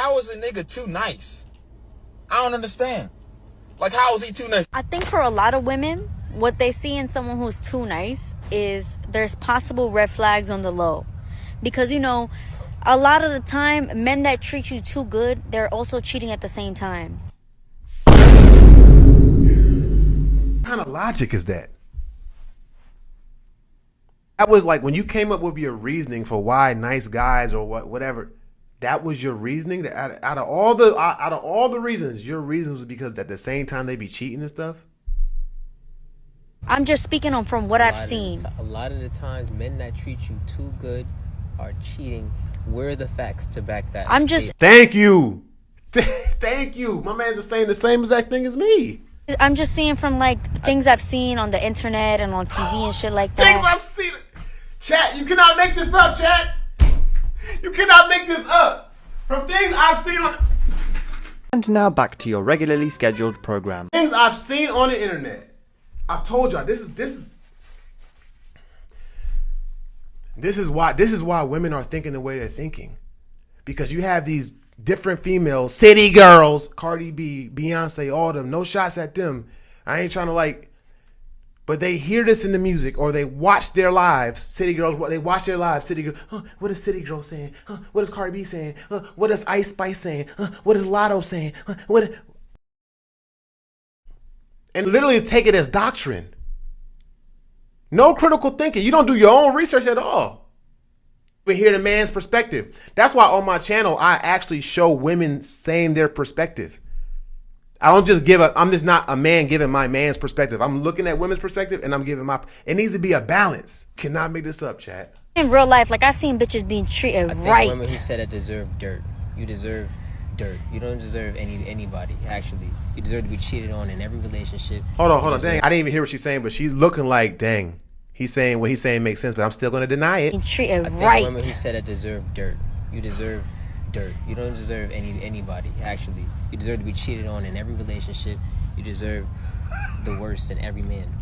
how is a nigga too nice? I don't understand. Like, how is he too nice? I think for a lot of women, what they see in someone who's too nice is there's possible red flags on the low. Because, you know, a lot of the time, men that treat you too good, they're also cheating at the same time. What kind of logic is that? That was like when you came up with your reasoning for why nice guys or whatever. That was your reasoning. That out of all the reasons, your reason was because at the same time they be cheating and stuff. I'm just speaking on from what I've seen. A lot of the times, men that treat you too good are cheating. Where are the facts to back that? I'm just. Thank you. Thank you. My man's saying the same exact thing as me. I'm just seeing from like things I've seen on the internet and on TV and shit like that. Things I've seen. Chat, you cannot make this up, chat. You cannot make this up. From things I've seen on. And now back to your regularly scheduled program. Things I've seen on the internet. I've told y'all this is why women are thinking the way they're thinking, because you have these different females, city girls, Cardi B, Beyonce, all them. No shots at them. I ain't trying to like, but they hear this in the music or they watch their lives. City girls, they watch their lives. City girls, what is City Girl saying? What is Cardi B saying? What is Ice Spice saying? What is Lotto saying? And literally take it as doctrine. No critical thinking. You don't do your own research at all. We hear the man's perspective. That's why on my channel, I actually show women saying their perspective. I don't just I'm just not a man giving my man's perspective. I'm looking at women's perspective and I'm giving it needs to be a balance. Cannot make this up, chat. In real life, like I've seen bitches being treated right. Women who said it deserve dirt. You deserve dirt. You don't deserve anybody, actually. You deserve to be cheated on in every relationship. Hold on. Dang, I didn't even hear what she's saying, but she's looking like, dang. He's saying what he's saying makes sense, but I'm still going to deny it. Treated right. Women who said it deserve dirt. You deserve dirt. You don't deserve anybody, actually. You deserve to be cheated on in every relationship. You deserve the worst in every man.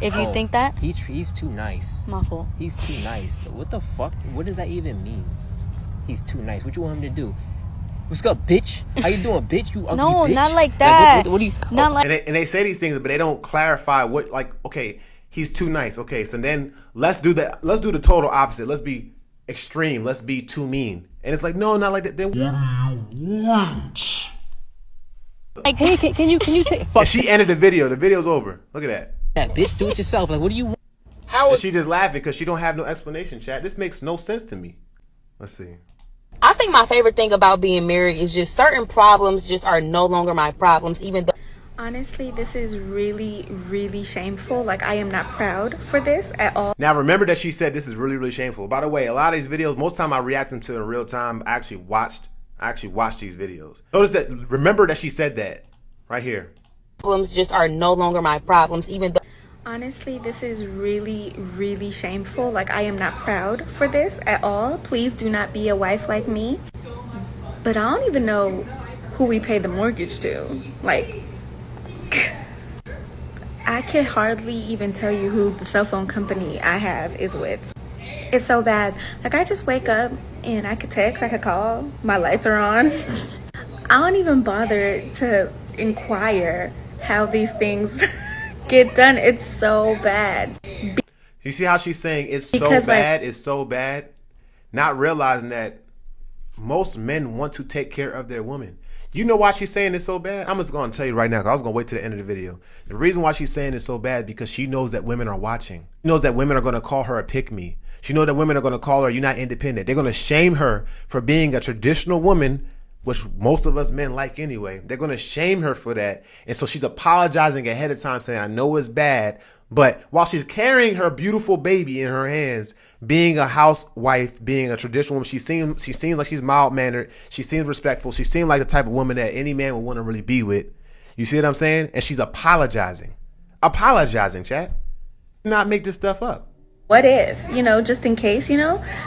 If you think that? He's too nice. My fault. He's too nice. What the fuck? What does that even mean? He's too nice. What you want him to do? What's up, bitch? How you doing, bitch? You ugly no, bitch? not like that. Like, what do you? Not like. And they say these things, but they don't clarify what. Like, okay, he's too nice. Okay, so then let's do the total opposite. Let's be extreme. Let's be too mean. And it's like, no, not like that. Then what do you want? Like, hey, can you take? Fuck. And she ended the video. The video's over. Look at that. Yeah, bitch, do it yourself. Like, what do you want? How is she just laughing because she don't have no explanation, chat? This makes no sense to me. Let's see. I think my favorite thing about being married is just certain problems just are no longer my problems, even though. Honestly, this is really, really shameful. Like, I am not proud for this at all. Now, remember that she said this is really, really shameful. By the way, a lot of these videos, most time I react them to in real time. I actually watched these videos. Notice that, remember that she said that right here. Problems just are no longer my problems, even though. Honestly, this is really, really shameful. Like, I am not proud for this at all. Please do not be a wife like me. But I don't even know who we pay the mortgage to. Like, I can hardly even tell you who the cell phone company I have is with. It's so bad. Like, I just wake up and I could text, I could call, my lights are on. I don't even bother to inquire how these things get done. It's so bad. You see how she's saying it's so bad, it's so bad? Not realizing that most men want to take care of their woman. You know why she's saying it's so bad? I'm just going to tell you right now, because I was going to wait to the end of the video. The reason why she's saying it's so bad is because she knows that women are watching. She knows that women are going to call her a pick-me. She knows that women are going to call her, you're not independent. They're going to shame her for being a traditional woman, which most of us men like anyway. They're going to shame her for that. And so she's apologizing ahead of time saying, I know it's bad. But while she's carrying her beautiful baby in her hands, being a housewife, being a traditional woman, she seems like she's mild-mannered. She seems respectful. She seems like the type of woman that any man would want to really be with. You see what I'm saying? And she's apologizing. Apologizing, chat. Not make this stuff up. What if, just in case,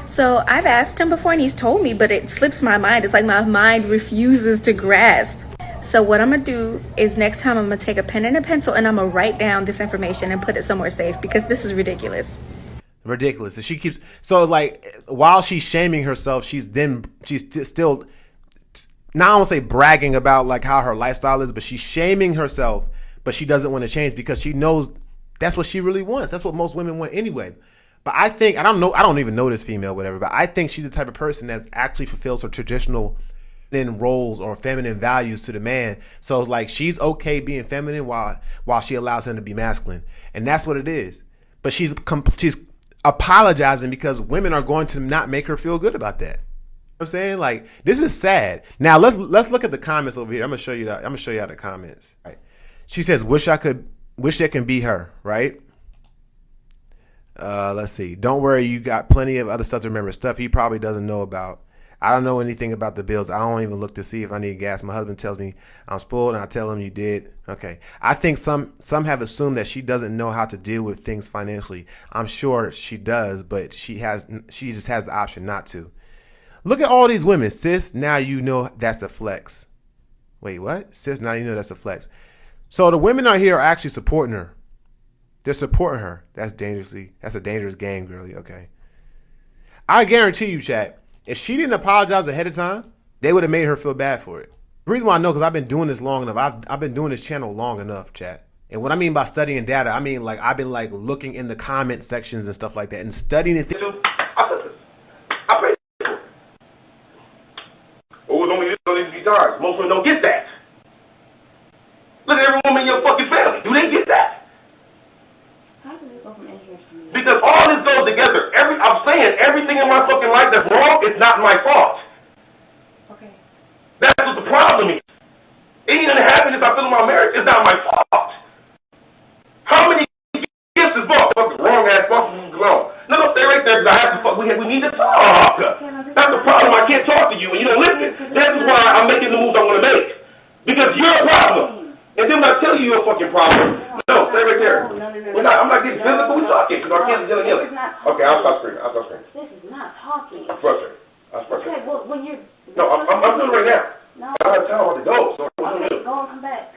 So I've asked him before and he's told me, but it slips my mind. It's like my mind refuses to grasp. So what I'm going to do is next time I'm going to take a pen and a pencil and I'm going to write down this information and put it somewhere safe, because this is ridiculous. Ridiculous. And she keeps, so like while she's shaming herself, she's still not I don't say bragging about like how her lifestyle is, but she's shaming herself, but she doesn't want to change because she knows that's what she really wants. That's what most women want anyway. But I think, I don't even know this female, whatever, but I think she's the type of person that actually fulfills her traditional feminine roles or feminine values to the man. So it's like she's okay being feminine while she allows him to be masculine. And that's what it is. But she's apologizing because women are going to not make her feel good about that. I'm saying, like, this is sad. Now let's look at the comments over here. I'm gonna show you the comments. Right. She says, wish I can be her, right? Let's see. Don't worry, you got plenty of other stuff to remember. Stuff he probably doesn't know about. I don't know anything about the bills. I don't even look to see if I need gas. My husband tells me I'm spoiled and I tell him you did. Okay. I think some have assumed that she doesn't know how to deal with things financially. I'm sure she does, but she just has the option not to. Look at all these women. Sis, now you know that's a flex. Wait, what? Sis, now you know that's a flex. So the women out here are actually supporting her. They're supporting her. That's a dangerous game, girlie. Okay. I guarantee you, chat, if she didn't apologize ahead of time, they would have made her feel bad for it. The reason why I know, because I've been doing this long enough. I've been doing this channel long enough, chat. And what I mean by studying data, I mean like I've been like looking in the comment sections and stuff like that and studying it. Most women don't get that. Look at every woman in your fucking family. Do they get that? How does it go from interest to me? Because all this goes together. I'm saying everything in my fucking life that's wrong is not my fault. Okay. That's what the problem is. Any of the happiness I feel in my marriage is not my fault. How many gifts is bought? Fucking wrong ass fucking alone. No, stay right there because I have to fuck. We need to talk. That's the problem. I can't talk to you and you don't listen. This is why I'm making the moves I want to make. Because you're a problem. And then when I tell you you're a fucking problem, no, stay right there. I'm not getting physical. We're talking because our kids are dealing. Okay, I'll stop screaming. This is not talking. I'm frustrated. Okay, well, when you're... No, I'm doing it right now. No. I don't have time to go. So okay, go and come back.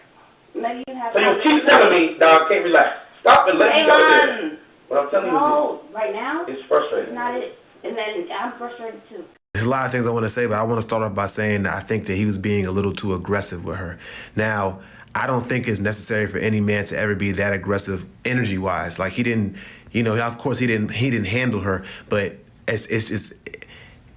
Maybe you have... So you keep telling me that I can't relax. Stop and let me go there. What I'm telling you is... right now? It's frustrating. It's not it. And then I'm frustrated too. There's a lot of things I want to say, but I want to start off by saying that I think that he was being a little too aggressive with her. Now, I don't think it's necessary for any man to ever be that aggressive energy-wise. Like he didn't, of course he didn't handle her, but it's just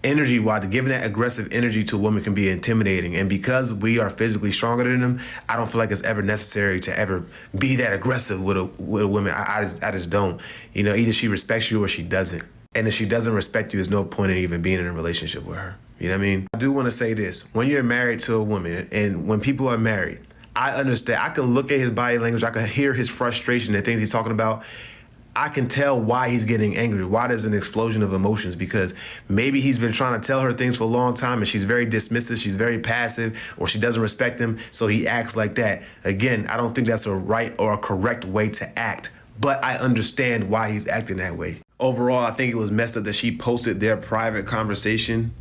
energy-wise, giving that aggressive energy to a woman can be intimidating. And because we are physically stronger than them, I don't feel like it's ever necessary to ever be that aggressive with a woman. I just don't. Either she respects you or she doesn't. And if she doesn't respect you, there's no point in even being in a relationship with her. You know what I mean? I do want to say this. When you're married to a woman and when people are married, I understand. I can look at his body language. I can hear his frustration and things he's talking about. I can tell why he's getting angry, why there's an explosion of emotions, because maybe he's been trying to tell her things for a long time and she's very dismissive, she's very passive, or she doesn't respect him, so he acts like that. Again, I don't think that's a right or a correct way to act, but I understand why he's acting that way. Overall, I think it was messed up that she posted their private conversation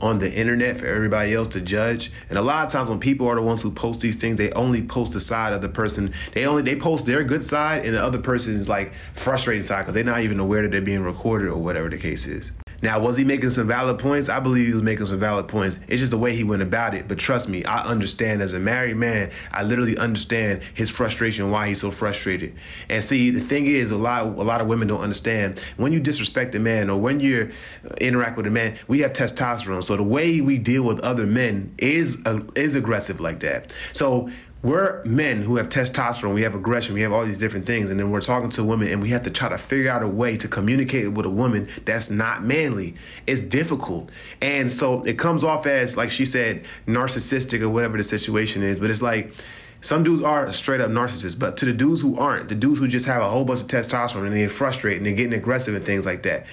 on the internet for everybody else to judge. And a lot of times when people are the ones who post these things, they only post the side of the person. They post their good side and the other person's like frustrated side because they're not even aware that they're being recorded or whatever the case is. Now, was he making some valid points? I believe he was making some valid points. It's just the way he went about it. But trust me, I understand as a married man, I literally understand his frustration, why he's so frustrated. And see, the thing is, a lot of women don't understand. When you disrespect a man or when you interact with a man, we have testosterone. So the way we deal with other men is aggressive like that. So we're men who have testosterone, we have aggression, we have all these different things, and then we're talking to a woman and we have to try to figure out a way to communicate with a woman that's not manly. It's difficult. And so it comes off as, like she said, narcissistic or whatever the situation is, but it's like some dudes are straight up narcissists, but to the dudes who aren't, the dudes who just have a whole bunch of testosterone and they're frustrated and they're getting aggressive and things like that,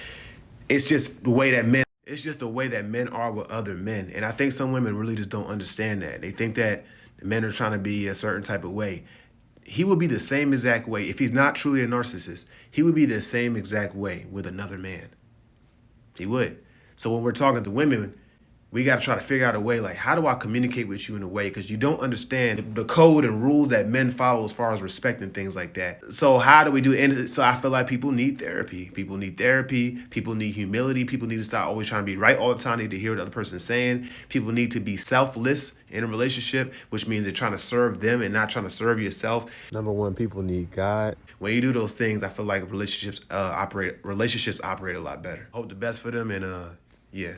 it's just the way that men are with other men. And I think some women really just don't understand that. They think that men are trying to be a certain type of way. He would be the same exact way. If he's not truly a narcissist, he would be the same exact way with another man. He would. So when we're talking to women, we got to try to figure out a way, like, how do I communicate with you in a way? Because you don't understand the code and rules that men follow as far as respect and things like that. So how do we do it? And so I feel like people need therapy. People need therapy. People need humility. People need to stop always trying to be right all the time. They need to hear what the other person's saying. People need to be selfless in a relationship, which means they're trying to serve them and not trying to serve yourself. Number one, people need God. When you do those things, I feel like relationships operate a lot better. Hope the best for them, and yeah.